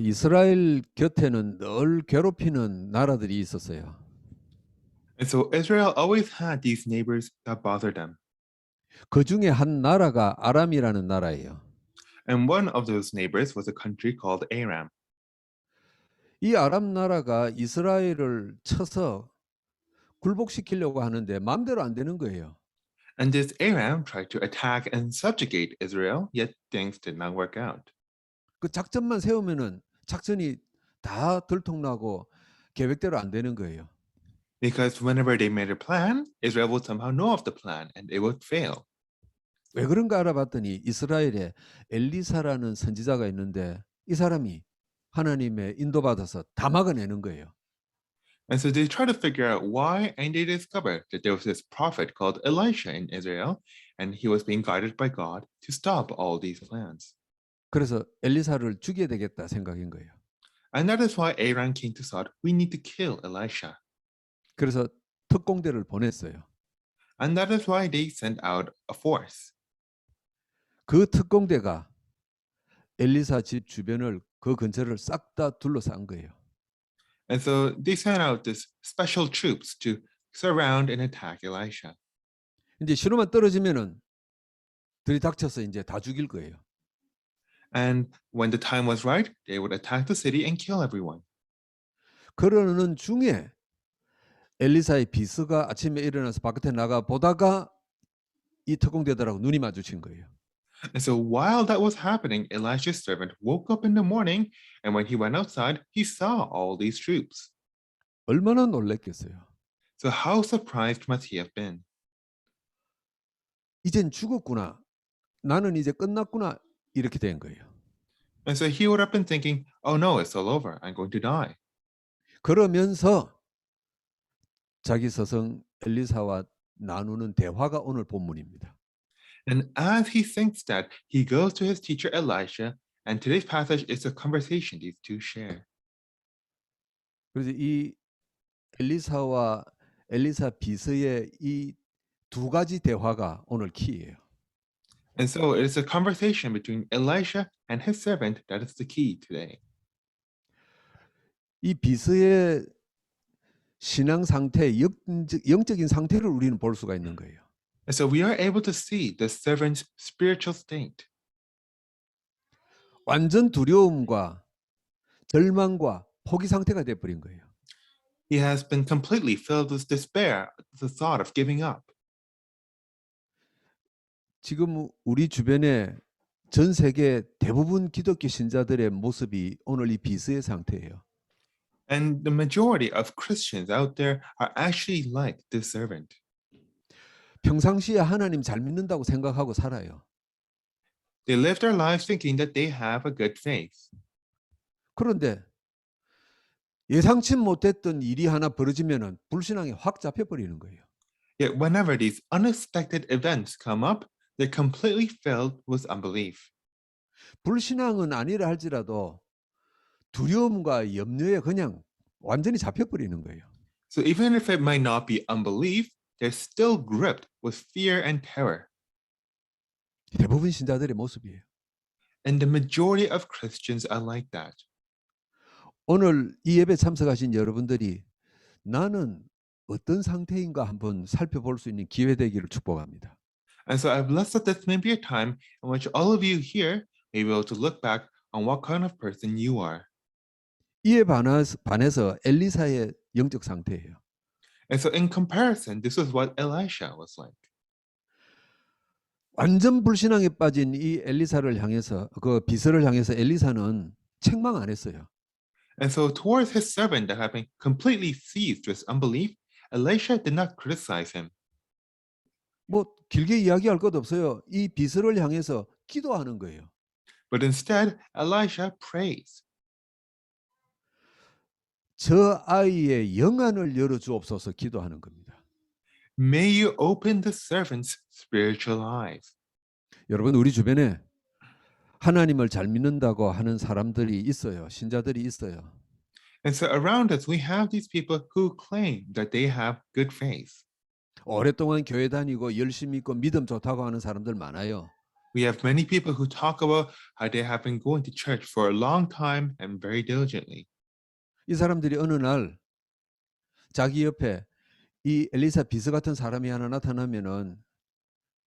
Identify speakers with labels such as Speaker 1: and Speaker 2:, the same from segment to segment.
Speaker 1: 이스라엘 곁에는 늘 괴롭히는 나라들이 있었어요.
Speaker 2: And so Israel always had these neighbors that bothered them.
Speaker 1: 그 중에 한 나라가 아람이라는 나라예요.
Speaker 2: And one of those neighbors was a country called Aram.
Speaker 1: 이 아람 나라가 이스라엘을 쳐서 굴복시키려고 하는데 마음대로 안 되는 거예요.
Speaker 2: And this Aram tried to attack and subjugate Israel, yet things did not work out.
Speaker 1: 그 작전만 세우면은 작전이 다 들통나고 계획대로 안 되는 거예요.
Speaker 2: Because whenever they made a plan, Israel would somehow know of the plan and it would fail.
Speaker 1: 왜 그런가 알아봤더니 이스라엘에 엘리사라는 선지자가 있는데 이 사람이 하나님의 인도받아서 다 막아내는 거예요.
Speaker 2: And so they tried to figure out why, and they discovered that there was this prophet called Elisha in Israel, and he was being guided by God to stop all these plans.
Speaker 1: 그래서 엘리사를 죽여야 되겠다 생각인 거예요.
Speaker 2: And that is why Aram came to thought, we need to kill Elisha.
Speaker 1: 그래서 특공대를 보냈어요.
Speaker 2: And that is why they sent out a force.
Speaker 1: 그 특공대가 엘리사 집 주변을 그 근처를 싹 다 둘러싼 거예요.
Speaker 2: And so they sent out this special troops to surround and attack Elisha.
Speaker 1: 이제 신호만 떨어지면은 들이닥쳐서 이제 다 죽일 거예요.
Speaker 2: And when the time was right, they would attack the city and kill everyone.
Speaker 1: 그러는 중에 엘리사의 비서가 아침에 일어나서 바깥에 나가 보다가 이 특공대들하고 눈이 마주친 거예요.
Speaker 2: And so while that was happening, Elisha's servant woke up in the morning, and when he went outside, he saw all these troops.
Speaker 1: 얼마나 놀랬겠어요.
Speaker 2: So how surprised must he have been?
Speaker 1: 이젠 죽었구나. 나는 이제 끝났구나. 이렇게 된 거예요.
Speaker 2: And so he would have been thinking, oh no, it's all over. I'm going to die.
Speaker 1: 그러면서 자기 스승 엘리사와 나누는 대화가 오늘 본문입니다.
Speaker 2: And as he thinks that, he goes to his teacher Elisha, and today's passage is a conversation these two share.
Speaker 1: 그래서 이 엘리사와 엘리사 비서의 이 두 가지 대화가 오늘 키예요.
Speaker 2: And so it is a conversation between Elisha and his servant that is the key today.
Speaker 1: 이 비서의 신앙 상태, 영적인 상태를 우리는 볼 수가 있는 거예요.
Speaker 2: And so we are able to see the servant's spiritual state.
Speaker 1: 완전 두려움과 절망과 포기 상태가 돼 버린 거예요.
Speaker 2: He has been completely filled with despair, the thought of giving up.
Speaker 1: 지금 우리 주변에 전 세계 대부분 기독교 신자들의 모습이 오늘 이 비서의 상태예요.
Speaker 2: And the majority of Christians out there are actually like this servant.
Speaker 1: 평상시에 하나님 잘 믿는다고 생각하고 살아요.
Speaker 2: They live their lives thinking that they have a good faith.
Speaker 1: 그런데 예상치 못했던 일이 하나 벌어지면은 불신앙이 확 잡혀버리는 거예요.
Speaker 2: Yet whenever these unexpected events come up, they're completely filled with unbelief.
Speaker 1: 불신앙은 아니라 할지라도 두려움과 염려에 그냥 완전히 잡혀버리는 거예요.
Speaker 2: So even if it might not be unbelief, they're still gripped with fear and terror.
Speaker 1: 대부분 신자들의 모습이에요.
Speaker 2: And the majority of Christians are like that.
Speaker 1: 오늘 이 예배 참석하신 여러분들이 나는 어떤 상태인가 한번 살펴볼 수 있는 기회 되기를 축복합니다.
Speaker 2: And so I bless that this may be a time in which all of you here may be able to look back on what kind of person you are.
Speaker 1: 이에 반해서 엘리사의 영적 상태예요.
Speaker 2: And so in comparison, this is what Elisha was like.
Speaker 1: 완전 불신앙에 빠진 이 엘리사를 향해서 그 비서를 향해서 엘리사는 책망 안 했어요.
Speaker 2: And so towards his servant that had been completely seized with unbelief, Elisha did not criticize him.
Speaker 1: 뭐 길게 이야기할 것 없어요. 이 비서를 향해서 기도하는 거예요.
Speaker 2: But instead, Elisha prays.
Speaker 1: 저 아이의 영안을 열어주옵소서 기도하는 겁니다.
Speaker 2: May you open the servant's spiritual eyes.
Speaker 1: 여러분 우리 주변에 하나님을 잘 믿는다고 하는 사람들이 있어요. 신자들이 있어요.
Speaker 2: And so around us, we have these people who claim that they have good faith.
Speaker 1: 오랫동안 교회 다니고 열심히 있고 믿음 좋다고 하는 사람들 많아요.
Speaker 2: We have many people who talk about how they have been going to church for a long time and very diligently.
Speaker 1: 이 사람들이 어느 날 자기 옆에 이 엘리사 비서 같은 사람이 하나 나타나면은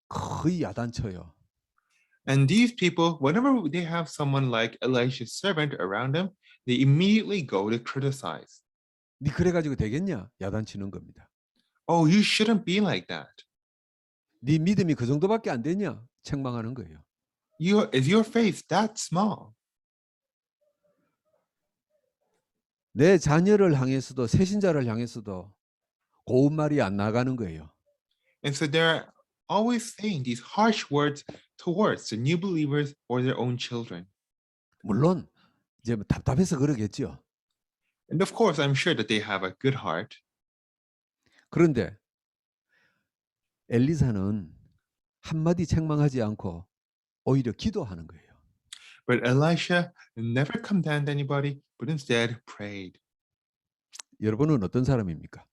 Speaker 1: 거의 야단쳐요.
Speaker 2: And these people, whenever they have someone like Elisha's servant around them, they immediately go to criticize.
Speaker 1: 네 그래가지고 되겠냐? 야단치는 겁니다.
Speaker 2: Oh, you shouldn't be like that.
Speaker 1: 네 믿음이 그 정도밖에 안 되냐? 책망하는 거예요.
Speaker 2: Is your faith that small?
Speaker 1: 내 자녀를 향해서도 새신자를 향해서도 고운 말이 안 나가는 거예요.
Speaker 2: And so they're always saying these harsh words towards the new believers or their own children.
Speaker 1: 물론 이제 답답해서 그러겠죠.
Speaker 2: And of course, I'm sure that they have a good heart.
Speaker 1: 그런데 엘리사는 한마디 책망하지 않고 오히려 기도하는 거예요.
Speaker 2: But Elisha never condemned anybody, but instead prayed.
Speaker 1: 여러분은 어떤 사람입니까?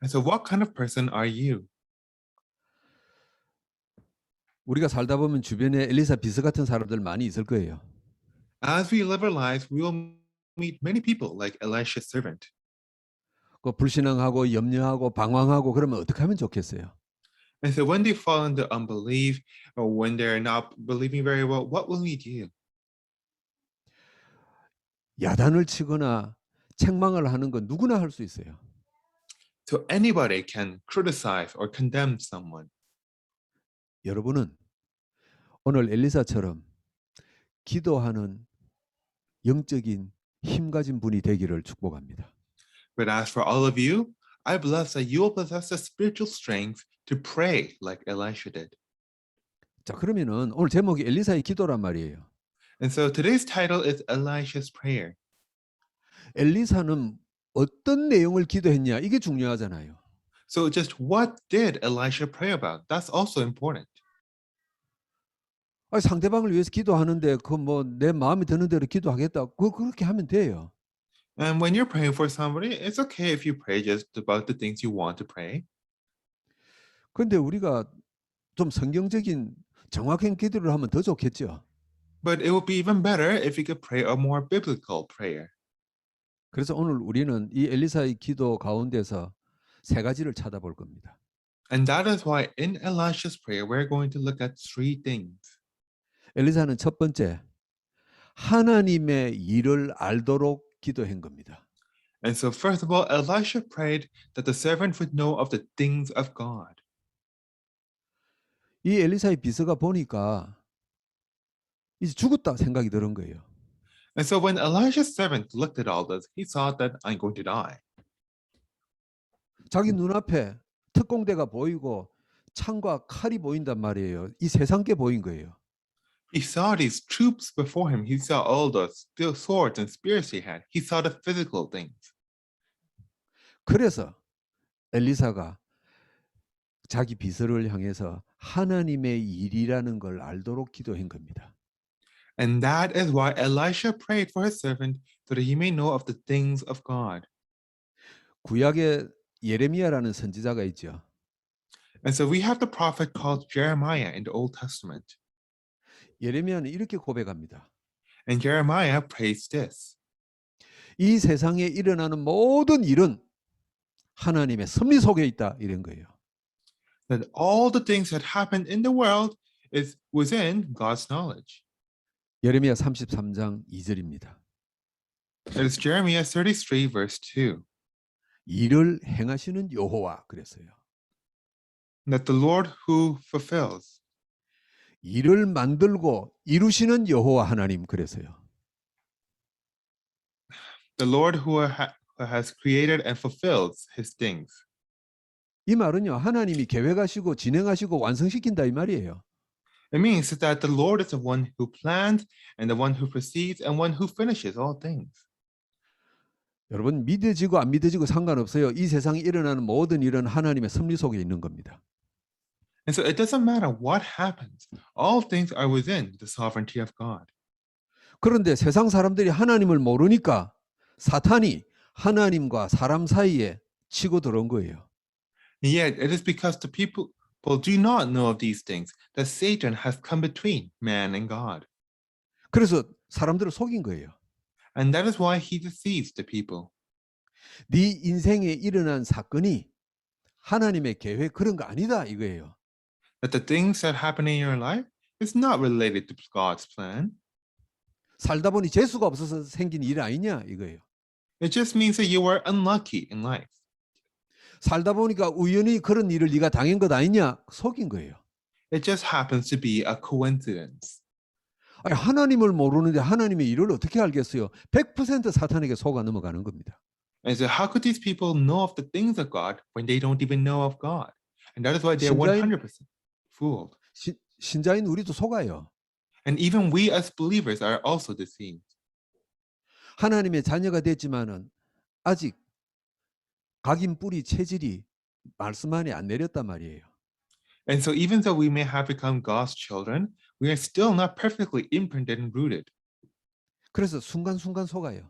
Speaker 2: And so what kind of person are you?
Speaker 1: 우리가 살다 보면 주변에 엘리사 비서 같은 사람들 많이 있을 거예요.
Speaker 2: As we live our lives, we will meet many people like Elisha's servant.
Speaker 1: 그 불신앙하고 염려하고 방황하고 그러면 어떻게 하면 좋겠어요?
Speaker 2: And so when they fall into unbelief or when they're not believing very well, what will we do?
Speaker 1: 야단을 치거나 책망을 하는 건 누구나 할 수 있어요.
Speaker 2: So anybody can criticize or condemn someone.
Speaker 1: 여러분은 오늘 엘리사처럼 기도하는 영적인 힘 가진 분이 되기를 축복합니다.
Speaker 2: But as for all of you, I bless that you will possess the spiritual strength to pray like Elisha did.
Speaker 1: 자, 그러면은 오늘 제목이 엘리사의 기도란 말이에요.
Speaker 2: And so today's title is Elisha's prayer.
Speaker 1: 엘리사는 어떤 내용을 기도했냐 이게 중요하잖아요.
Speaker 2: So just what did Elisha pray about? That's also important.
Speaker 1: 아니, 상대방을 위해서 기도하는데 그 뭐 내 마음에 드는 대로 기도하겠다. 그렇게 하면 돼요.
Speaker 2: And when you're praying for somebody, it's okay if you pray just about the things you want to pray.
Speaker 1: 그런데 우리가 좀 성경적인 정확한 기도를 하면 더 좋겠죠.
Speaker 2: But it would be even better if you could pray a more biblical prayer.
Speaker 1: 그래서 오늘 우리는 이 엘리사의 기도 가운데서 세 가지를 찾아볼 겁니다.
Speaker 2: And that is why in Elisha's prayer, we're going to look at three things.
Speaker 1: 엘리사는 첫 번째, 하나님의 일을 알도록 기도한 겁니다.
Speaker 2: And so first of all, Elisha prayed that the servant would know of the things of God.
Speaker 1: 이 엘리사의 비서가 보니까 이제 죽었다 생각이 드는 거예요.
Speaker 2: And so when Elisha's servant looked at all this, he thought that I'm going to die.
Speaker 1: 자기 눈앞에 특공대가 보이고 창과 칼이 보인단 말이에요. 이 세상께 보인 거예요.
Speaker 2: He saw these troops before him. He saw all the swords and spears he had. He saw the physical things.
Speaker 1: 그래서 엘리사가 자기 비서를 향해서 하나님의 일이라는 걸 알도록 기도한 겁니다.
Speaker 2: And that is why Elisha prayed for his servant so that he may know of the things of God.
Speaker 1: 구약에 예레미야라는 선지자가 있죠.
Speaker 2: And so we have the prophet called Jeremiah in the Old Testament.
Speaker 1: 예레미야는 이렇게 고백합니다.
Speaker 2: And Jeremiah prays this.
Speaker 1: 이 세상에 일어나는 모든 일은 하나님의 섭리 속에 있다 이런 거예요.
Speaker 2: That all the things that happen in the world is within God's knowledge.
Speaker 1: 예레미야 33장 2절입니다.
Speaker 2: It is Jeremiah 33 verse 2.
Speaker 1: 일을 행하시는 여호와 그랬어요.
Speaker 2: That the Lord who fulfills.
Speaker 1: 일을 만들고 이루시는 여호와 하나님 그랬어요.
Speaker 2: The Lord who has created and fulfills his things.
Speaker 1: 이 말은요. 하나님이 계획하시고 진행하시고 완성시킨다 이 말이에요.
Speaker 2: It means that the Lord is the one who plans and the one who proceeds and one who finishes all things.
Speaker 1: 여러분 믿어지고 안 믿어지고 상관없어요. 이 세상에 일어나는 모든 일은 하나님의 섭리 속에 있는 겁니다.
Speaker 2: And so it doesn't matter what happens. All things are within the sovereignty of God.
Speaker 1: 그런데 세상 사람들이 하나님을 모르니까 사탄이 하나님과 사람 사이에 치고 들어온 거예요.
Speaker 2: And yet it is because the people people do not know of these things, that Satan has come between man and God.
Speaker 1: 그래서 사람들을 속인 거예요.
Speaker 2: And that is why he deceives the people.
Speaker 1: 네 인생에 일어난 사건이 하나님의 계획 그런 거 아니다 이거예요.
Speaker 2: That the things that happen in your life is not related to God's plan.
Speaker 1: 살다 보니 재수가 없어서 생긴 일 아니냐 이거예요.
Speaker 2: It just means that you were unlucky in life.
Speaker 1: 살다 보니까 우연히 그런 일을 네가 당한 것 아니냐 속인 거예요.
Speaker 2: It just happens to be a coincidence.
Speaker 1: 아니, 하나님을 모르는데 하나님의 일을 어떻게 알겠어요? 100% 사탄에게 속아 넘어가는 겁니다.
Speaker 2: And so how could these people know of the things of God when they don't even know of God? And that is why they are
Speaker 1: 신자인-
Speaker 2: 100% fooled.
Speaker 1: 신자인 우리도 속아요.
Speaker 2: And even we as believers are also deceived.
Speaker 1: 하나님의 자녀가 됐지만은 아직 각인 뿌리 체질이 말씀 안에 안 내렸단 말이에요.
Speaker 2: And so even though we may have become God's children, we are still not perfectly imprinted and rooted.
Speaker 1: 그래서 순간순간 속아요.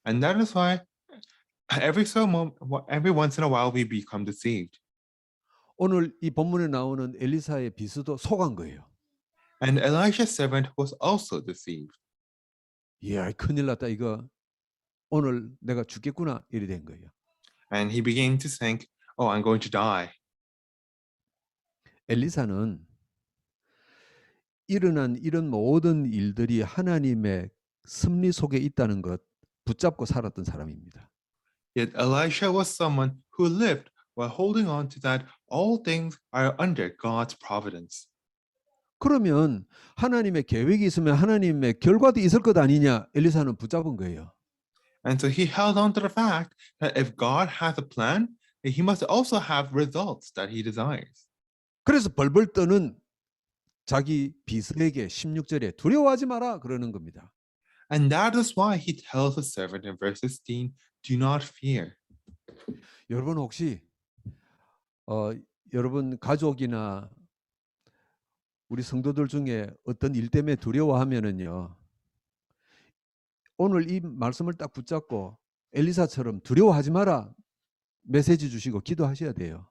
Speaker 2: And that is why every once in a while we become deceived.
Speaker 1: 오늘 이 본문에 나오는 엘리사의 비스도 속은 거예요.
Speaker 2: And Elisha's servant was also deceived.
Speaker 1: 이야, 큰일 났다 이거. 오늘 내가 죽겠구나 이래 된 거예요.
Speaker 2: And he began to think, oh, I'm going to die.
Speaker 1: 엘리사는 일어난 이런 모든 일들이 하나님의 섭리 속에 있다는 것 붙잡고 살았던 사람입니다.
Speaker 2: Yet Elisha was someone who lived while holding on to that all things are under God's providence.
Speaker 1: 그러면 하나님의 계획이 있으면 하나님의 결과도 있을 것 아니냐 엘리사는 붙잡은 거예요.
Speaker 2: And so he held on to the fact that if God has a plan, that he must also have results that he desires.
Speaker 1: 그래서 벌벌 떠는 자기 비서에게 16절에 두려워하지 마라 그러는 겁니다.
Speaker 2: And that is why he tells the servant in verse 16, do not fear.
Speaker 1: 여러분 혹시 여러분 가족이나 우리 성도들 중에 어떤 일 때문에 두려워하면은요. 오늘 이 말씀을 딱 붙잡고 엘리사처럼 두려워하지 마라 메시지 주시고 기도하셔야 돼요.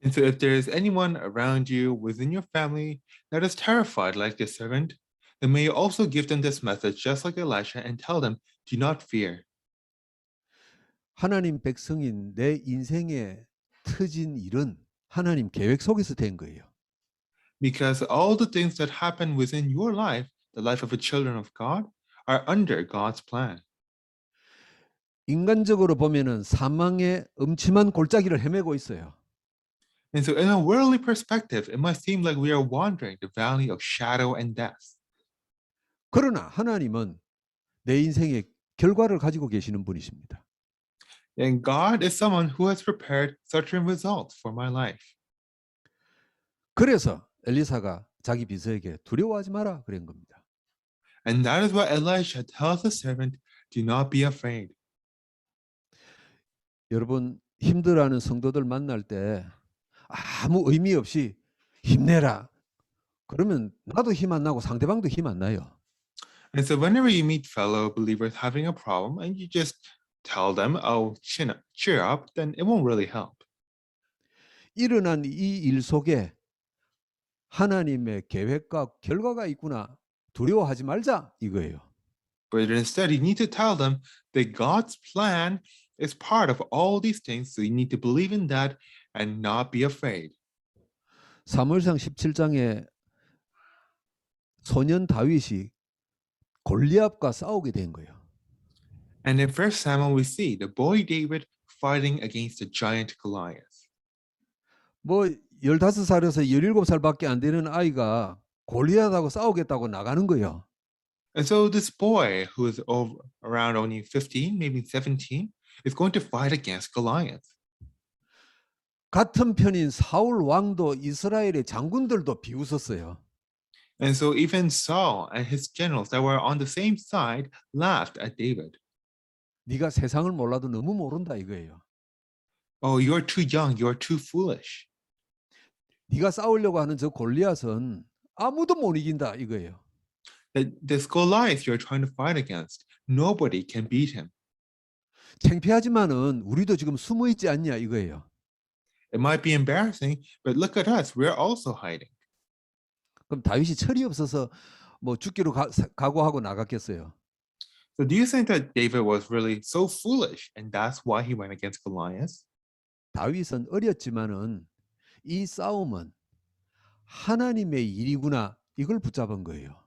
Speaker 2: And so if there is anyone around you within your family that is terrified like this servant, then may you also give them this message just like Elisha and tell them, do not fear.
Speaker 1: 하나님 백성인 내 인생에 터진 일은 하나님 계획 속에서 된 거예요.
Speaker 2: Because all the things that happen within your life, the life of the children of God, are under God's plan.
Speaker 1: 인간적으로 보면은 사망의 음침한 골짜기를 헤매고 있어요.
Speaker 2: And so in a worldly perspective, it might seem like we are wandering the valley of shadow and death.
Speaker 1: 그러나 하나님은 내 인생의 결과를 가지고 계시는 분이십니다.
Speaker 2: And God is someone who has prepared certain results for my life.
Speaker 1: 그래서 엘리사가 자기 비서에게 두려워하지 마라 그런 겁니다.
Speaker 2: And that is why Elisha tells the servant, do not be afraid.
Speaker 1: 여러분 힘들어하는 성도들 만날 때 아무 의미 없이 힘내라. 그러면 나도 힘 안 나고 상대방도 힘 안 나요.
Speaker 2: And so whenever you meet fellow believers having a problem and you just tell them, oh, cheer up, then it won't really help.
Speaker 1: 일어난 이 일 속에 하나님의 계획과 결과가 있구나. 두려워하지 말자 이거예요.
Speaker 2: But instead, you need to tell them that God's plan is part of all these things. So you need to believe in that and not be afraid.
Speaker 1: 사무엘상 17장에 소년 다윗이 골리앗과 싸우게 된 거예요.
Speaker 2: And in 1 Samuel, we see the boy David fighting against the giant Goliath.
Speaker 1: 뭐 15살에서 17살밖에 안 되는 아이가 골리앗하고 싸우겠다고 나가는 거예요.
Speaker 2: And so this boy, who is around only 15, maybe 17, is going to fight against Goliath.
Speaker 1: 같은 편인 사울 왕도 이스라엘의 장군들도 비웃었어요.
Speaker 2: And so even Saul and his generals that were on the same side laughed at David.
Speaker 1: 네가 세상을 몰라도 너무 모른다 이거예요.
Speaker 2: Oh, you're too young. You're too foolish.
Speaker 1: 네가 싸우려고 하는 저 골리앗은 아무도 못 이긴다 이거예요.
Speaker 2: This Goliath you're trying to fight against, nobody can beat him.
Speaker 1: 창피하지만은 우리도 지금 숨어 있지 않냐 이거예요.
Speaker 2: It might be embarrassing, but look at us. We're also hiding.
Speaker 1: 그럼 다윗이 철이 없어서 뭐 죽기로 각오하고 나갔겠어요?
Speaker 2: So do you think that David was really so foolish and that's why he went against Goliath?
Speaker 1: 다윗은 어렸지만은 이 싸움은 하나님의 일이구나 이걸 붙잡은 거예요.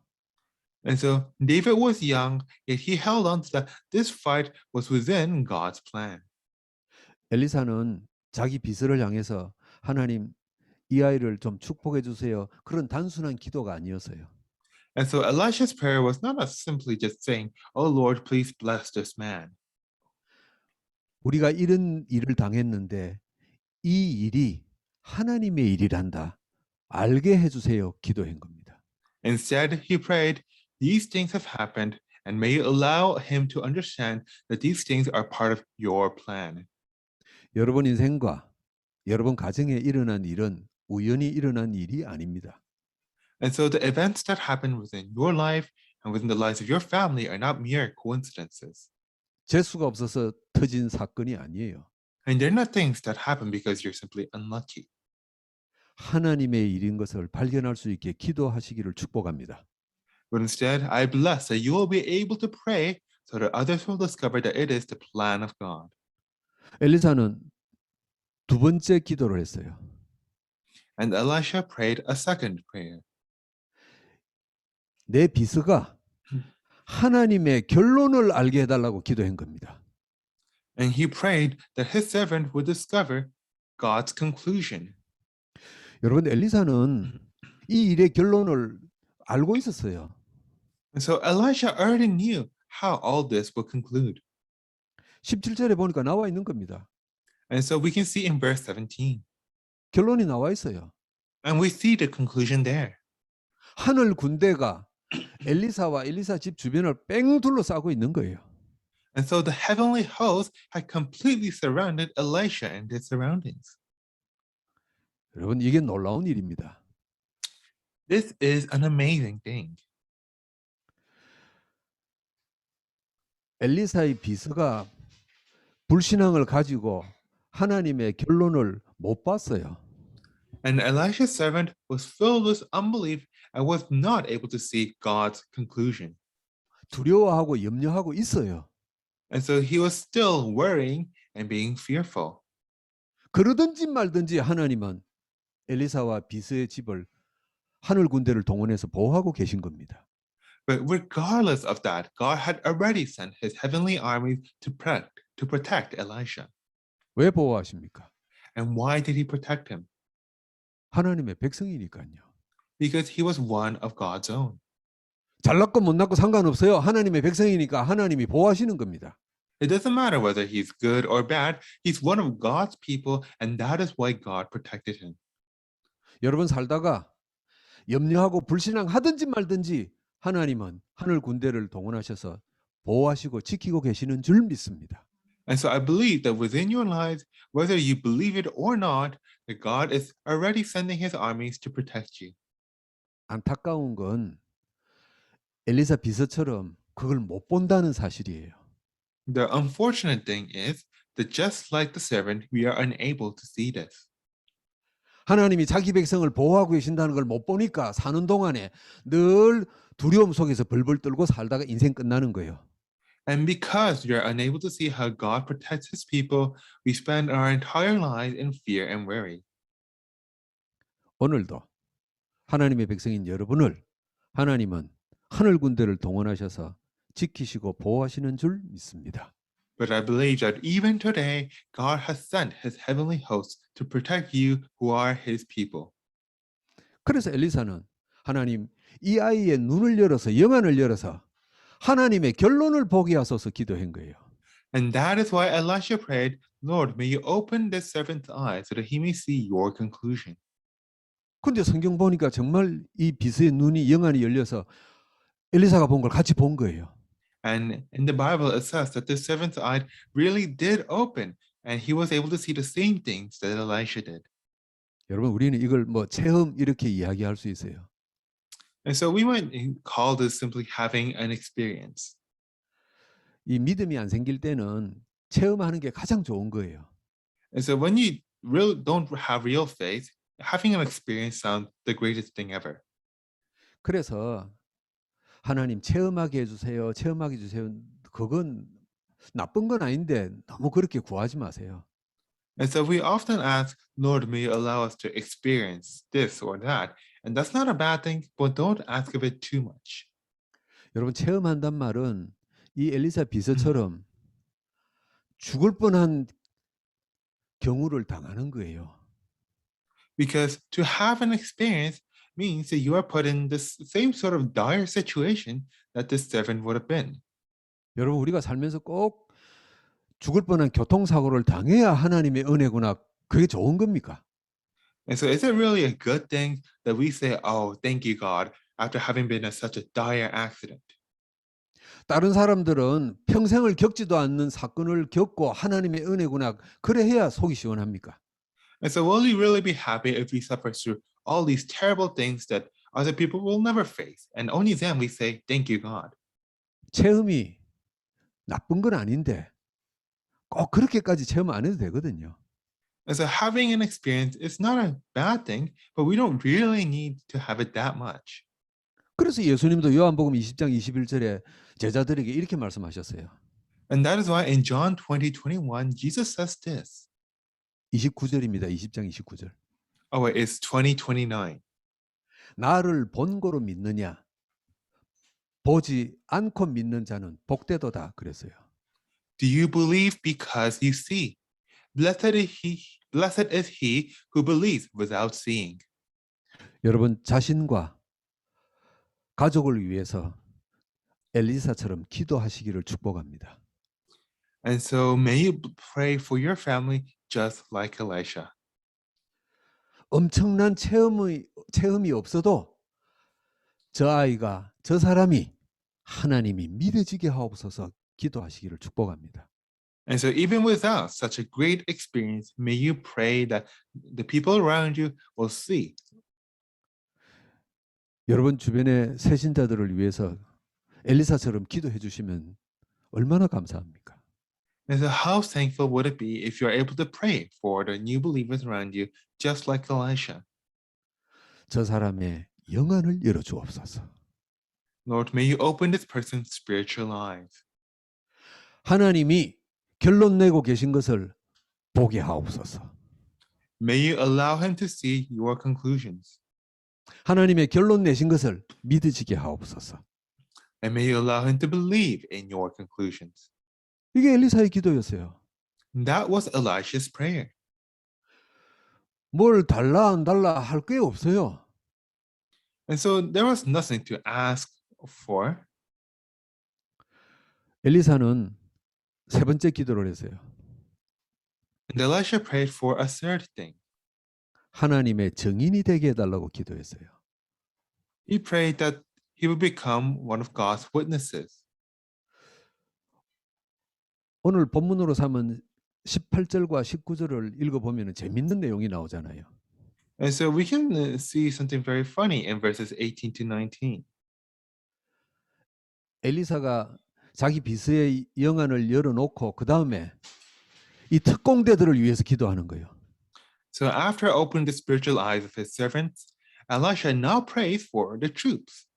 Speaker 2: And so David was young, yet he held on to that this fight was within God's plan.
Speaker 1: 엘리사는 자기 비서를 향해서 하나님 이 아이를 좀 축복해 주세요. 그런 단순한 기도가 아니었어요.
Speaker 2: And so Elisha's prayer was not simply just saying, "Oh Lord, please bless this man."
Speaker 1: 우리가 이런 일을 당했는데 이 일이 하나님의 일이란다. 알게 해 주세요. 기도한 겁니다.
Speaker 2: Instead, he prayed, "These things have happened, and may you allow him to understand that these things are part of your plan."
Speaker 1: 여러분 인생과 여러분 가정에 일어난 일은 우연히 일어난 일이 아닙니다.
Speaker 2: And so the events that happen within your life and within the lives of your family are not mere coincidences.
Speaker 1: 재수가 없어서 터진 사건이 아니에요.
Speaker 2: And they're not things that happen because you're simply unlucky.
Speaker 1: 하나님의 일인 것을 발견할 수 있게 기도하시기를 축복합니다.
Speaker 2: But instead, I bless that you will be able to pray so that others will discover that it is the plan of God.
Speaker 1: 엘리사는 두 번째 기도를 했어요.
Speaker 2: And Elisha prayed a second prayer.
Speaker 1: 내 비서가 하나님의 결론을 알게 해달라고 기도한 겁니다.
Speaker 2: And he prayed that his servant would discover God's conclusion.
Speaker 1: 여러분 엘리사는 이 일의 결론을 알고 있었어요.
Speaker 2: And so Elisha already knew how all this would conclude.
Speaker 1: 17절에 보니까 나와 있는 겁니다.
Speaker 2: And so we can see in verse 17.
Speaker 1: 결론이 나와 있어요.
Speaker 2: And we see the conclusion there.
Speaker 1: 하늘 군대가 엘리사와 엘리사 집 주변을 뺑 둘러싸고 있는 거예요.
Speaker 2: And so the heavenly host had completely surrounded Elisha and his surroundings.
Speaker 1: 여러분 이게 놀라운 일입니다.
Speaker 2: This is an amazing thing.
Speaker 1: 엘리사의 비서가 불신앙을 가지고 하나님의 결론을 못 봤어요.
Speaker 2: And Elisha's servant was filled with unbelief and was not able to see God's conclusion.
Speaker 1: 두려워하고 염려하고 있어요.
Speaker 2: And so he was still worrying and being fearful.
Speaker 1: 그러든지 말든지 하나님은 엘리사와 비서의 집을 하늘 군대를 동원해서 보호하고 계신 겁니다.
Speaker 2: But regardless of that, God had already sent his heavenly armies to protect Elisha.
Speaker 1: 왜 보호하십니까?
Speaker 2: And why did he protect him?
Speaker 1: 하나님의 백성이니까요.
Speaker 2: Because he was one of God's own.
Speaker 1: 잘났고 못났고 상관없어요. 하나님의 백성이니까 하나님이 보호하시는 겁니다.
Speaker 2: It doesn't matter whether he's good or bad. He's one of God's people, and that is why God protected him.
Speaker 1: 여러분 살다가 염려하고 불신앙하든지 말든지 하나님은 하늘 군대를 동원하셔서 보호하시고 지키고 계시는 줄 믿습니다.
Speaker 2: And so I believe that within your lives, whether you believe it or not, that God is already sending his armies to protect you.
Speaker 1: 안타까운 건 엘리사 비서처럼 그걸 못 본다는 사실이에요.
Speaker 2: The unfortunate thing is that just like the servant, we are unable to see this.
Speaker 1: 하나님이 자기 백성을 보호하고 계신다는 걸 못 보니까 사는 동안에 늘 두려움 속에서 벌벌 떨고 살다가 인생 끝나는 거예요.
Speaker 2: And because we are unable to see how God protects his people, we spend our entire lives in fear and worry.
Speaker 1: 오늘도 하나님의 백성인 여러분을 하나님은 하늘 군대를 동원하셔서 지키시고 보호하시는 줄 믿습니다.
Speaker 2: But I believe that even today, God has sent his heavenly hosts to protect you who are his people.
Speaker 1: 그래서 엘리사는 하나님 이 아이의 눈을 열어서 영안을 열어서 하나님의 결론을 보게 하소서 기도한 거예요.
Speaker 2: And that is why Elisha prayed, Lord, may you open this servant's eyes so that he may see your conclusion.
Speaker 1: 근데 성경 보니까 정말 이 비서의 눈이 영안이 열려서 엘리사가 본 걸 같이 본 거예요.
Speaker 2: And in the Bible, it says that this servant's eye really did open and he was able to see the same things that Elisha did.
Speaker 1: 여러분 우리는 이걸 뭐 체험 이렇게 이야기할 수 있어요.
Speaker 2: And so we might call this simply having an experience.
Speaker 1: 이 믿음이 안 생길 때는 체험하는 게 가장 좋은 거예요.
Speaker 2: And so when you don't have real faith, having an experience sounds the greatest thing ever.
Speaker 1: 그래서 하나님 체험하게 해주세요. 체험하게 해주세요. 그건 나쁜 건 아닌데 너무 그렇게 구하지 마세요.
Speaker 2: And so we often ask, Lord, may you allow us to experience this or that. And that's not a bad thing, but don't ask of it too much.
Speaker 1: 여러분 체험한단 말은 이 엘리사 비서처럼 죽을 뻔한 경우를 당하는 거예요.
Speaker 2: Because to have an experience means that you are put in this same sort of dire situation that this servant would have been.
Speaker 1: 여러분 우리가 살면서 꼭 죽을 뻔한 교통사고를 당해야 하나님의 은혜구나. 그게 좋은 겁니까?
Speaker 2: And so is it really a good thing that we say, oh, thank you, God, after having been in such a dire accident?
Speaker 1: 다른 사람들은 평생을 겪지도 않는 사건을 겪고 하나님의 은혜구나. 그래 해야 속이 시원합니까?
Speaker 2: And so will you really be happy if we suffer through all these terrible things that other people will never face? And only then we say, thank you, God.
Speaker 1: 체험이 나쁜 건 아닌데 꼭 그렇게까지 체험 안 해도 되거든요.
Speaker 2: And so having an experience is not a bad thing, but we don't really need to have it that much.
Speaker 1: 그래서 예수님도 요한복음 20장 21절에 제자들에게 이렇게 말씀하셨어요.
Speaker 2: And that is why in John 20:21, Jesus says this.
Speaker 1: 29절입니다. 20장 29절.
Speaker 2: Oh, it's 20:29.
Speaker 1: 나를 본고로 믿느냐? 보지 않고 믿는 자는 복되도다 그랬어요.
Speaker 2: Do you believe because you see? Blessed is he who believes without seeing.
Speaker 1: 여러분 자신과 가족을 위해서 엘리사처럼 기도하시기를 축복합니다.
Speaker 2: And so may you pray for your family just like Elisha.
Speaker 1: 엄청난 체험이 없어도 저 아이가 저 사람이 하나님이 믿어지게 하옵소서 기도하시기를 축복합니다.
Speaker 2: And so even without such a great experience, may you pray that the people around you will see.
Speaker 1: 여러분 주변의 새신자들을 위해서 엘리사처럼 기도해 주시면 얼마나 감사합니까?
Speaker 2: And so how thankful would it be if you're able to pray for the new believers around you, just like Elisha?
Speaker 1: 저 사람의 영안을 열어 주옵소서.
Speaker 2: Lord, may you open this person's spiritual eyes.
Speaker 1: 하나님이 결론 내고 계신 것을 보게 하옵소서.
Speaker 2: May you allow him to see your conclusions.
Speaker 1: 하나님의 결론 내신 것을 믿어지게 하옵소서.
Speaker 2: And may you allow him to believe in your conclusions.
Speaker 1: 이게 엘리사의 기도였어요.
Speaker 2: That was Elisha's prayer.
Speaker 1: 뭘 달라 안 달라 할 게 없어요.
Speaker 2: And so there was nothing to ask for.
Speaker 1: 엘리사는 세 번째 기도를 했어요.
Speaker 2: And Elisha prayed for a third thing.
Speaker 1: 하나님의 증인이 되게 해달라고 기도했어요.
Speaker 2: He prayed that he would become one of God's witnesses.
Speaker 1: 오늘 본문으로 삼은 18절과 19절을 읽어보면 재밌는 내용이 나오잖아요.
Speaker 2: And so we can see something very funny in verses 18 to 19.
Speaker 1: 엘리사가 자기 비서의 영안을 열어놓고 그 다음에 이 특공대들을 위해서 기도하는 거예요.
Speaker 2: So after opening the spiritual eyes of his servants, Elisha now prays for the troops.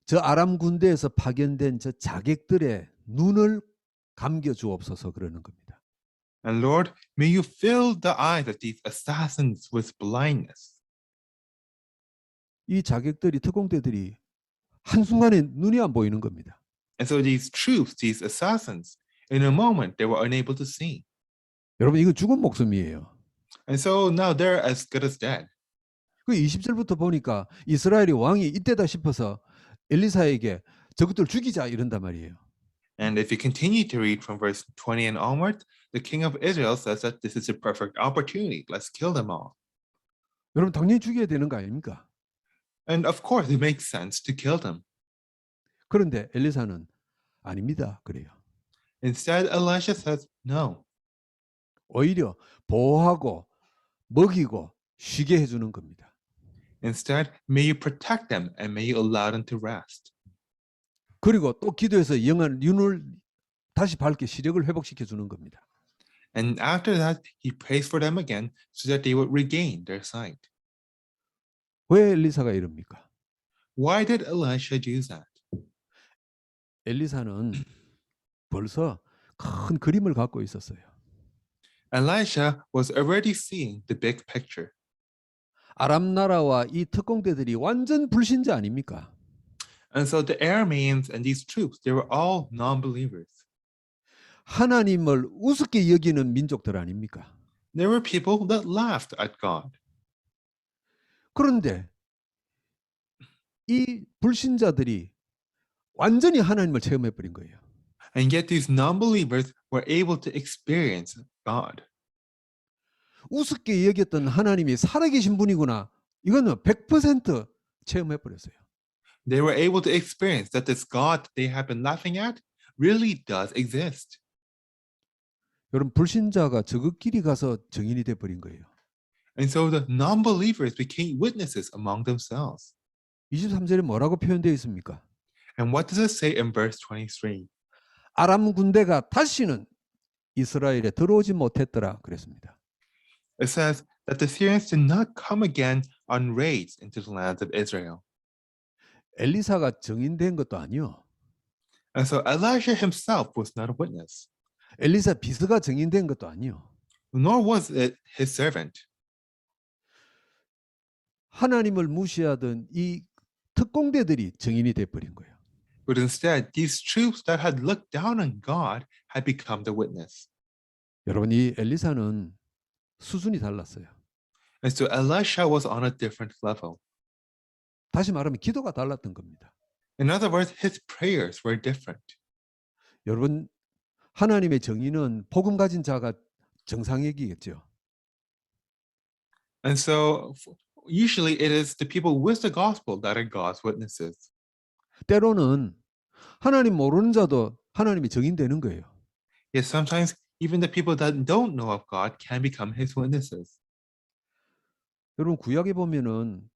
Speaker 1: 저 아람 군대에서 파견된 저 자객들의 눈을 감겨 주옵소서 그러는 겁니다.
Speaker 2: And Lord, may you fill the eyes of these assassins with blindness.
Speaker 1: 이 자객들이 특공대들이 한순간에 눈이 안 보이는 겁니다.
Speaker 2: And so these troops, these assassins, in a moment, they were unable to see.
Speaker 1: 여러분 이거 죽은 목숨이에요.
Speaker 2: And so now they're as good as dead.
Speaker 1: 그 20절부터 보니까 이스라엘의 왕이 이때다 싶어서 엘리사에게 저것들 죽이자 이런단 말이에요.
Speaker 2: And if you continue to read from verse 20 and onward, the king of Israel says that this is a perfect opportunity. Let's kill them all.
Speaker 1: 여러분 당연히 죽여야 되는 거 아닙니까?
Speaker 2: And of course, it makes sense to kill them.
Speaker 1: 그런데 엘리사는 아닙니다. 그래요.
Speaker 2: Instead, Elisha says, no.
Speaker 1: 오히려 보호하고 먹이고 쉬게 해주는 겁니다.
Speaker 2: Instead, may you protect them and may you allow them to rest.
Speaker 1: 그리고 또 기도해서 영안 눈을 다시 밝게 시력을 회복시켜 주는 겁니다.
Speaker 2: And after that, he prays for them again so that they would regain their sight.
Speaker 1: 왜 엘리사가 이럽니까?
Speaker 2: Why did Elisha do that?
Speaker 1: 엘리사는 벌써 큰 그림을 갖고 있었어요.
Speaker 2: Elisha was already seeing the big picture.
Speaker 1: 아람 나라와 이 특공대들이 완전 불신자 아닙니까?
Speaker 2: And so the Arameans and these troops, they were all non-believers.
Speaker 1: 하나님을 우습게 여기는 민족들 아닙니까?
Speaker 2: There were people that laughed at God.
Speaker 1: 그런데 이 불신자들이 완전히 하나님을 체험해 버린 거예요.
Speaker 2: And yet these non-believers were able to experience God.
Speaker 1: 우습게 여겼던 하나님이 살아계신 분이구나. 이거는 100% 체험해 버렸어요.
Speaker 2: They were able to experience that this God they have been laughing at really does exist.
Speaker 1: 여러분 불신자가 저것끼리 가서 증인이 돼 버린 거예요.
Speaker 2: And so the non-believers became witnesses among themselves.
Speaker 1: 23절에 뭐라고 표현되어 있습니까?
Speaker 2: And what does it say in verse 23?
Speaker 1: 아람 군대가 다시는 이스라엘에 들어오지 못했더라 그랬습니다.
Speaker 2: It says that the Syrians did not come again on raids into the lands of Israel.
Speaker 1: 엘리사가 증인된 것도 아니요.
Speaker 2: And so Elisha himself was not a witness,
Speaker 1: 엘리사 비서가 증인된 것도 아니요.
Speaker 2: nor was it his servant.
Speaker 1: 하나님을 무시하던 이 특공대들이 증인이 돼 버린 거예요.
Speaker 2: But instead, these troops that had looked down on God had become the witness.
Speaker 1: 여러분 이 엘리사는 수준이 달랐어요.
Speaker 2: And so Elisha was on a different level.
Speaker 1: 다시 말하면 기도가 달랐던 겁니다.
Speaker 2: In other words, his prayers were different.
Speaker 1: 여러분 하나님의 정의는 복음 가진 자가 정상이겠죠.
Speaker 2: And so usually it is the people with the gospel that are God's witnesses.
Speaker 1: 때로는 하나님 모르는 자도 하나님이 정인되는 거예요.
Speaker 2: Yet sometimes even the people that don't know of God can become his witnesses.
Speaker 1: 여러분 구약에 보면은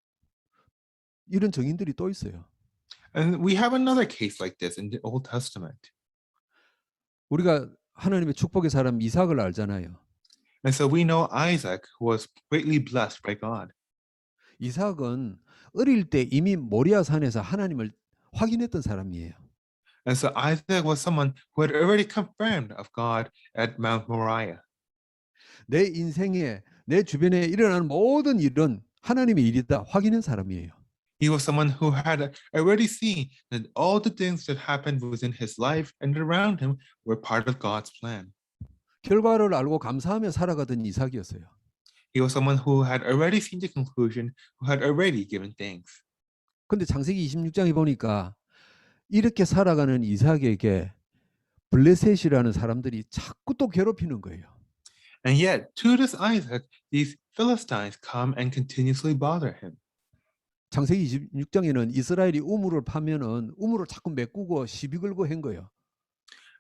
Speaker 1: 이런 정인들이 또 있어요.
Speaker 2: And we have another case like this in the Old Testament.
Speaker 1: 우리가 하나님의 축복의 사람 이삭을 알잖아요.
Speaker 2: And so we know Isaac was greatly blessed by God.
Speaker 1: 이삭은 어릴 때 이미 모리아 산에서 하나님을 확인했던 사람이에요.
Speaker 2: And so Isaac was someone who had already confirmed of God at Mount Moriah.
Speaker 1: 내 인생에 내 주변에 일어나는 모든 일은 하나님의 일이다 확인한 사람이에요.
Speaker 2: He was someone who had already seen that all the things that happened within his life and around him were part of God's plan.
Speaker 1: 결과를 알고 감사하며 살아가던 이삭이었어요.
Speaker 2: He was someone who had already seen the conclusion, who had already given thanks.
Speaker 1: 근데 창세기 26장에 보니까 이렇게 살아가는 이삭에게 블레셋이라는 사람들이 자꾸 또 괴롭히는 거예요.
Speaker 2: And yet, to this Isaac, these Philistines come and continuously bother him.
Speaker 1: 창세기 26장에는 이스라엘이 우물을 파면은 우물을 자꾸 메꾸고 시비 걸고 한 거예요.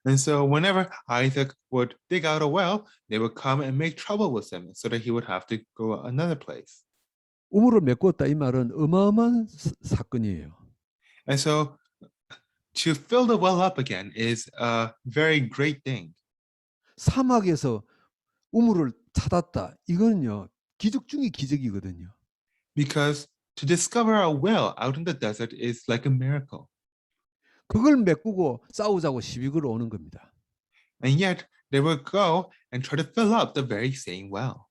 Speaker 2: And so whenever Isaac would dig out a well, they would come and make trouble with him so that he would have to go another place.
Speaker 1: 우물을 메꾸었다 이 말은 어마어마한 사건이에요.
Speaker 2: And so to fill the well up again is a very great thing.
Speaker 1: 사막에서 우물을 찾았다. 이거는요. 기적 중의 기적이거든요.
Speaker 2: Because to discover a well out in the desert is like a miracle.
Speaker 1: 그걸 메꾸고 싸우자고 시비 걸어 오는 겁니다.
Speaker 2: And yet they would go and try to fill up the very same well.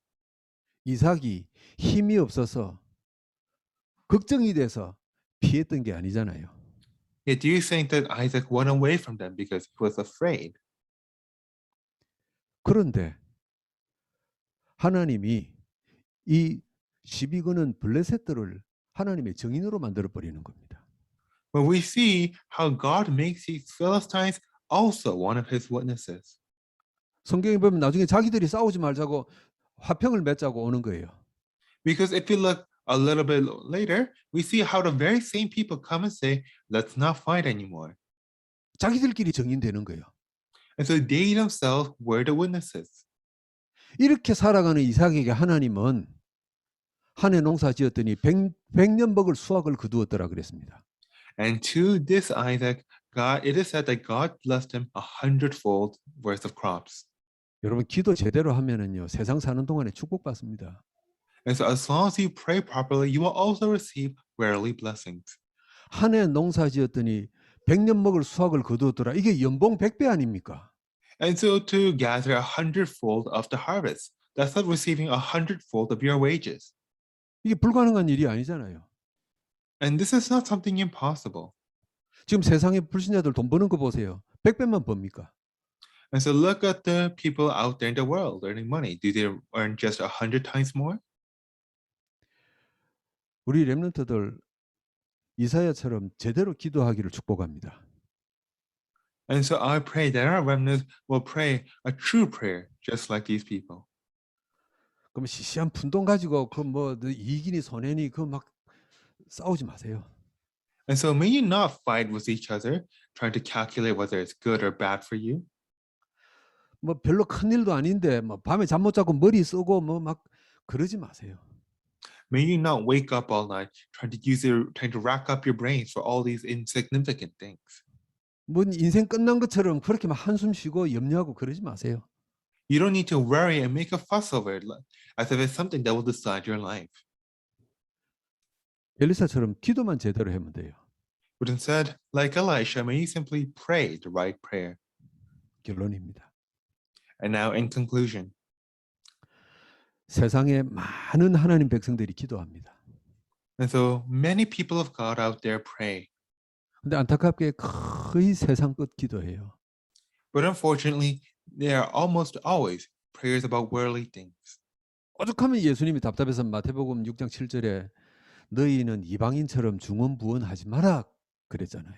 Speaker 1: 이삭이 힘이 없어서 걱정이 돼서 피했던 게 아니잖아요.
Speaker 2: Yet do you think that Isaac went away from them because he was afraid?
Speaker 1: 그런데 하나님이 이 시비 거는 블레셋들을 하나님의 정인으로 만들어 버리는 겁니다.
Speaker 2: But we see how God makes these Philistines also one of his witnesses.
Speaker 1: 성경에 보면 나중에 자기들이 싸우지 말자고 화평을 맺자고 오는 거예요.
Speaker 2: Because if you look a little bit later, we see how the very same people come and say, let's not fight anymore.
Speaker 1: 자기들끼리 정인되는 거예요.
Speaker 2: And so they themselves were the witnesses.
Speaker 1: 이렇게 살아가는 이삭에게 하나님은 한 해 농사 지었더니 100년 먹을 수확을 거두었더라 그랬습니다.
Speaker 2: And to this Isaac, it is said that God blessed him 100-fold worth of crops.
Speaker 1: 여러분 기도 제대로 하면은요 세상 사는 동안에 축복받습니다.
Speaker 2: And so, as long as you pray properly, you will also receive worldly blessings.
Speaker 1: 한 해 농사 지었더니 100년 먹을 수확을 거두었더라. 이게 연봉 100배 아닙니까?
Speaker 2: And so, to gather 100-fold of the harvest, that's like receiving 100-fold of your wages.
Speaker 1: 이게 불가능한 일이 아니잖아요.
Speaker 2: And this is not something impossible.
Speaker 1: 지금 세상에 불신자들 돈 버는 거 보세요. 100배만 법니까?
Speaker 2: And so, look at the people out there in the world earning money. Do they earn just 100 times more?
Speaker 1: 우리 렘넌트들 이사야처럼 제대로 기도하기를 축복합니다.
Speaker 2: And so, I pray that our remnants will pray a true prayer, just like these people.
Speaker 1: 그럼 시시한 푼돈 가지고 그 뭐 이익이니 손해니 그 막 싸우지 마세요.
Speaker 2: And so, may you not fight with each other, trying to calculate whether it's good or bad for you.
Speaker 1: 뭐 별로 큰 일도 아닌데 뭐 밤에 잠 못 자고 머리 쓰고 뭐 막 그러지 마세요.
Speaker 2: May you not wake up all night trying to rack up your brains for all these insignificant things.
Speaker 1: 뭐 인생 끝난 것처럼 그렇게 막 한숨 쉬고 염려하고 그러지 마세요.
Speaker 2: You don't need to worry and make a fuss over it as if it's something that will decide your life.
Speaker 1: 엘리사처럼 기도만 제대로 하면 돼요.
Speaker 2: But instead, like Elisha, may you simply pray the right prayer.
Speaker 1: 결론입니다.
Speaker 2: And now, in conclusion,
Speaker 1: 세상에 많은 하나님 백성들이 기도합니다.
Speaker 2: and so many people of God out there pray.
Speaker 1: 근데 안타깝게 거의 세상 끝 기도해요.
Speaker 2: But unfortunately, they are almost always prayers about worldly things.
Speaker 1: 오죽하면 예수님이 답답해서 마태복음 6장 7절에 너희는 이방인처럼 중언부언하지 마라 그랬잖아요.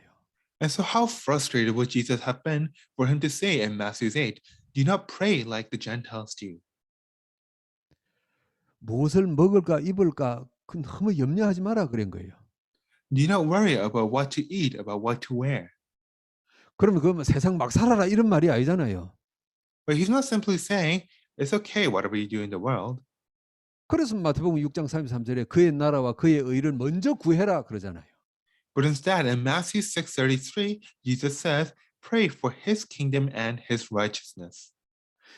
Speaker 2: And so how frustrated would Jesus have been for him to say in Matthew 8, do not pray like the Gentiles do.
Speaker 1: 무엇을 먹을까 입을까 그 너무 염려하지 마라 그런 거예요.
Speaker 2: Do not worry about what to eat, about what to wear.
Speaker 1: 그러면 그 세상 막 살아라 이런 말이 아니잖아요.
Speaker 2: But he's not simply saying, it's okay whatever you do in the world.
Speaker 1: 그래서 마태복음 6장 33절에 그의 나라와 그의 의를 먼저 구해라 그러잖아요.
Speaker 2: But instead, in Matthew 6:33, Jesus says, pray for his kingdom and his righteousness.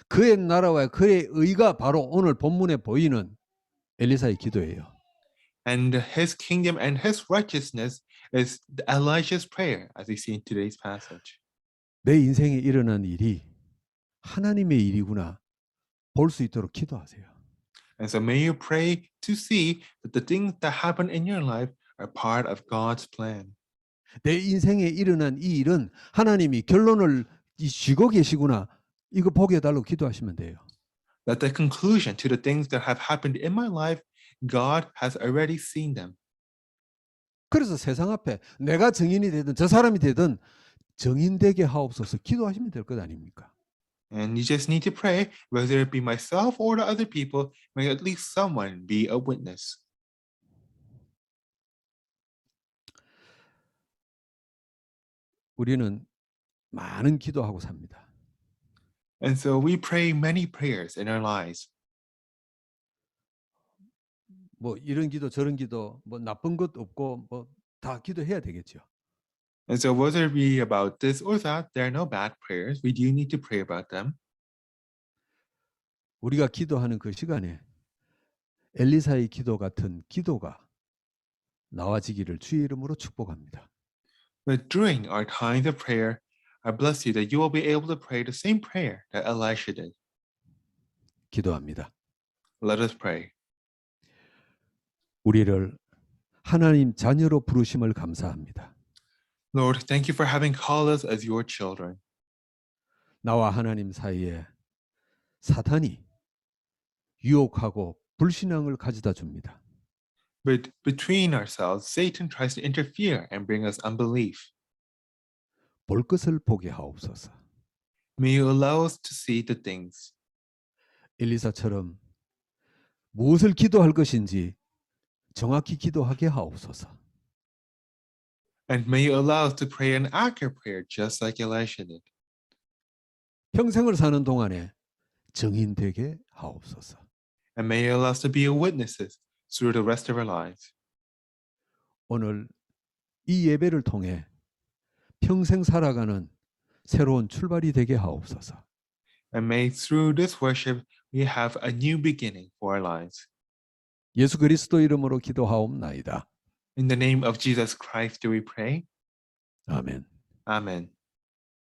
Speaker 1: 그의 나라와 그의 의가 바로 오늘 본문에 보이는 엘리사의 기도예요.
Speaker 2: And his kingdom and his righteousness is Elijah's prayer, as we see in today's passage.
Speaker 1: 내 인생에 일어난 일이 하나님의 일이구나 볼 수 있도록 기도하세요.
Speaker 2: And so may you pray to see that the things that happen in your life are part of God's plan.
Speaker 1: 내 인생에 일어난 이 일은 하나님이 결론을 쥐고 계시구나 이거 보게 해달라고 기도하시면 돼요.
Speaker 2: That the conclusion to the things that have happened in my life, God has already seen them.
Speaker 1: 그래서 세상 앞에 내가 증인이 되든 저 사람이 되든 증인되게 하옵소서 기도하시면 될 것 아닙니까?
Speaker 2: And you just need to pray, whether it be myself or the other people, may at least someone be a witness.
Speaker 1: 우리는 많은 기도하고 삽니다.
Speaker 2: And so we pray many prayers in our lives.
Speaker 1: 뭐 이런 기도 저런 기도 뭐 나쁜 것 없고 뭐 다 기도해야 되겠죠.
Speaker 2: And so whether it be about this or that, there are no bad prayers. We do need to pray about them.
Speaker 1: 우리가 기도하는 그 시간에 엘리사의 기도 같은 기도가 나와지기를 주의 이름으로 축복합니다.
Speaker 2: But during our times of prayer, I bless you that you will be able to pray the same prayer that Elisha did.
Speaker 1: 기도합니다.
Speaker 2: Let us pray.
Speaker 1: 우리를 하나님 자녀로 부르심을 감사합니다.
Speaker 2: Lord, thank you for having called us as your children.
Speaker 1: 나와 하나님 사이에 사탄이 유혹하고 불신앙을 가져다 줍니다.
Speaker 2: But between ourselves, Satan tries to interfere and bring us unbelief.
Speaker 1: 볼 것을 보게 하옵소서.
Speaker 2: May you allow us to see the things.
Speaker 1: 엘리사처럼 무엇을 기도할 것인지 정확히 기도하게 하옵소서.
Speaker 2: And may you allow us to pray an accurate prayer just like Elisha did.
Speaker 1: 평생을 사는 동안에 증인되게 하옵소서.
Speaker 2: And may you allow us to be witnesses through the rest of our lives.
Speaker 1: 오늘 이 예배를 통해 평생 살아가는 새로운 출발이 되게 하옵소서.
Speaker 2: And may through this worship we have a new beginning for our lives.
Speaker 1: 예수 그리스도 이름으로 기도하옵나이다.
Speaker 2: In the name of Jesus Christ do we pray.
Speaker 1: 아멘.
Speaker 2: Amen.